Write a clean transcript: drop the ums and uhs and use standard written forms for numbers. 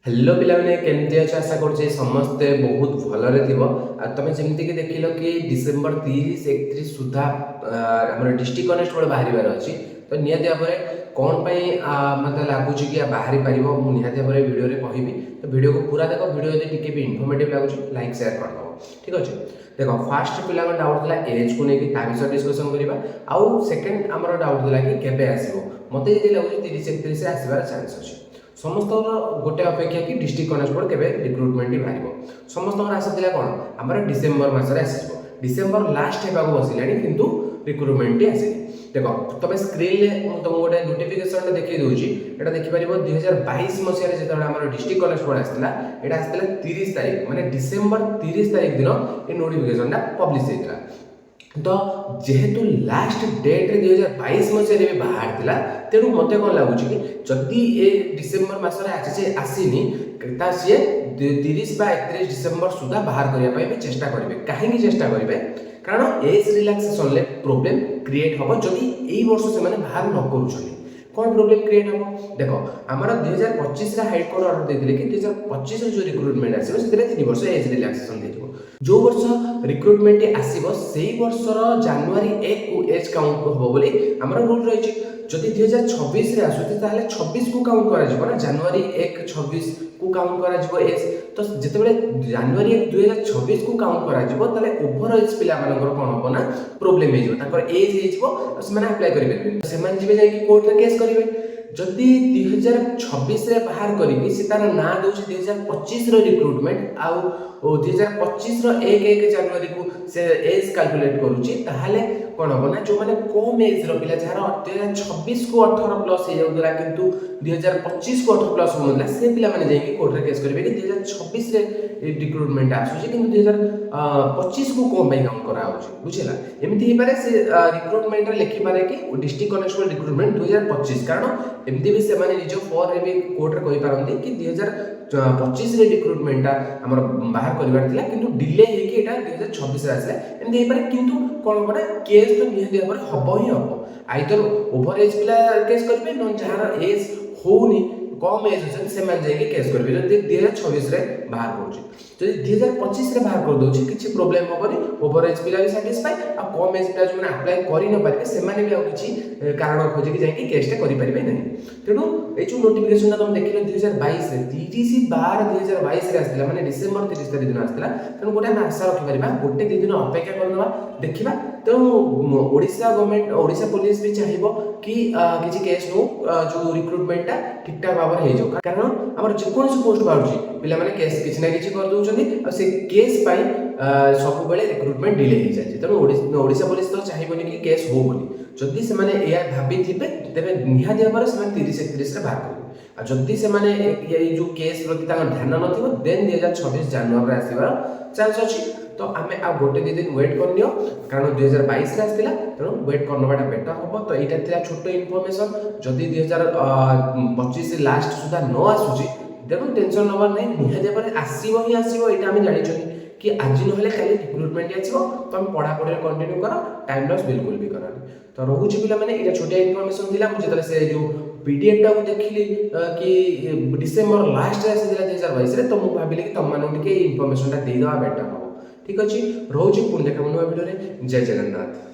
Hello पिलाने केमती अच्छे आशा करछे समस्ते बहुत भलरे थिबो तमे जेमति कि देखिलो कि डिसेंबर 30 31 सुधा हमर डिस्ट्रिक्ट कनेस्टेबल बाहरिबार अछि तो निहाती भाबरे कोन पई मते लागुची कि बाहरी परिबो मु निहाती भाबरे वीडियो रे कहिबी तो वीडियो को पूरा देखो वीडियो यदि टिके भी इन्फॉर्मेटिव लागुची लाइक शेयर कर दो ठीक अछि देखो फर्स्ट पिला डाउट थला एज को नेकी ता विषय डिस्कशन करिबा आउ सेकंड हमर डाउट थला कि केबे आसीबो मते यदि लागुची 30 31 रे आसीबार चांस अछि समस्त गोटे अपेक्षा कि डिस्ट्रिक्ट कनेस्टेबल केबे रिक्रुटमेंट बाहर समस्त आशा कौन आम डिसेम्बर मसरे आस डिसेम्बर लास्ट होगा बसिलानी किंतु रिक्रुटमेंट आसे देख तुम स्क्रीन तुमको गोटे नोटिफिकेशन देखी दूसरी यहाँ देखिपर 2022 मसीह जो आम डिस्ट्रिक्ट कनेस्टेबल आसाला यहाँ आसाला 30 तारीख माने डिसेम्बर 30 तारीख दिन ये नोटिफिकेशन पब्लिश होता तो जेहेतु लास्ट डेट रे 2022 मसीह बाहर थिला तेणु मते कौन लगुच कि जदि ए डिसेम्बर मसरे आसीनी ता सी 30 बा 31 डिसेम्बर सुधा बाहर करने भी चेष्टा करेंगे कहीं चेष्टा करेंगे कारण एज रिलैक्सेशन ले प्रोब्लेम क्रिएट हम जदि यही वर्ष से बाहर न करूँ कौन प्रोब्लेम क्रिएट हम देख आम 2025 हाइकोर्ट अर्डर देते कि 2025 जो रिक्रुटमेंट आसो से 3 वर्ष एज रिलैक्सेशन दे जो वर्ष रिक्रुटमेंट आसो से वर्षर जानुरी 1 को एज काउंट हम बोली आम रूल रही जदि 2026 आसूँ 26 को काउंट कर जानुरी 1 26 को काउंट कर एज तो जिते जानुरी 1 2026 को काउंट कर ओभर एज पिला कौन हम ना प्रोब्लेम हो एज हो आप्लाय करेंगे कोर्ट में केस करेंगे जदि 2026 बाहर करी से तार ना दे 2025 रिक्रुटमेंट आउ 2025 1 जानुरी को से एज कैलकुलेट करुच्ची ताहले कौन हम ना जो मैंने कम एज पिला जार 2026 को 18 प्लस हो जाऊला किंतु 2025 को 18 प्लस होना से पिला माने जाई कोर्ट रे केस करेंगे कि 2026 रे रिक्रुटमेंट आसुची किंतु 2025 को कम बाई काउंट करा होची बुझिला एमिति ही पारे से रिक्रुटमेंट रे लिखि पारे कि डिस्ट्रिक्ट कनेस्टेबल रिक्रुटमेंट 2025 कारण एमती भी से निज फॉर रे भी कोर्ट रे कहि पारंती कि 2025 रे रिक्रुटमेंट हमर बाहर करिवार थिला किंतु डिले हे कि एटा 2026 रे आसला एमती हे पारे किंतु कोन कोन केस तो निहे दे पर हबो ही हबो आइदर ओवर एज पिला केस करबे न जहार एज होनी कम एज होछन से मान जाई केस करबे जदि 2026 रे बाहर करूची जदि 2025 रे बाहर कर दोची किछि प्रॉब्लम होबनी ओवर एज पिला भी सैटिस्फाई आ कम एज पिला जो अप्लाई करि न पारे से माने भी आ किछि कारण खोजि कि जाई केस टा करि परिबे नहीं तेणु ए जो नोटिफिकेशन तुम देखिलो 2022 रे 30 12 2022 रे आस्तिला माने डिसेंबर 30 तारिख दिन आस्तिला तेणु गोटे हम आशा रखि परिबा गोटे दि दिन अपेक्षा करनवा देखिबा तेणु ओडिशा गवर्नमेंट ओडिशा पुलिस भी चाहिबो कि किछि केस नो जो रिक्रुटमेंट टा ठीक ठाक भाव हो जाओ कारण आम जेकोसी पोस्ट बाहर पिला माने केस किछि ना किछि कर दउछन्ती आ से केस पाई सब बेले रिक्रुटमेंट डिले हो जाय तेणु ओडिशा पुलिस तो चाहिबोनी कि केस हो बोली जदि से माने एया भाबी थिबे तेबे निहाती भाबरे से 30 31 रे बाहर करिवे आ जदि से माने ये जो केस प्रति ध्यान नथिबो देन 2026 जनवरी रे आसीबार चांस अछि तो आमे आ गोटे दिन वेट करनियो कारण 2022 रे आस्तिला तेणु वेट करनबाटा बेटर होबो तो एटा थिला छोटो इन्फॉर्मेशन जदि 2025 लास्ट सुधा न आसुची तेणु टेंशन नबार नै निहाती भाबरे आसीबो ही आसीबो एटा आमे जानि छथि कि आज नहले खाली रिक्रुटमेंट आछिबो तो हम पढ़ा पढ़े कंटिन्यू करो टाइम लॉस बिल्कुल भी करनी तो रोहुची पिला माने एटा छोटिया इन्फॉर्मेशन दिला मुझे तले से जो पीडीएफ टा को देखिली कि डिसेंबर लास्ट रे आसीला 2022 रे तो मु भाबिले कि तम मानु टिके इन्फॉर्मेशन टा देई दवा बेटर हो ठीक अछि रोहुची पुन देखा वीडियो रे जय जगन्नाथ।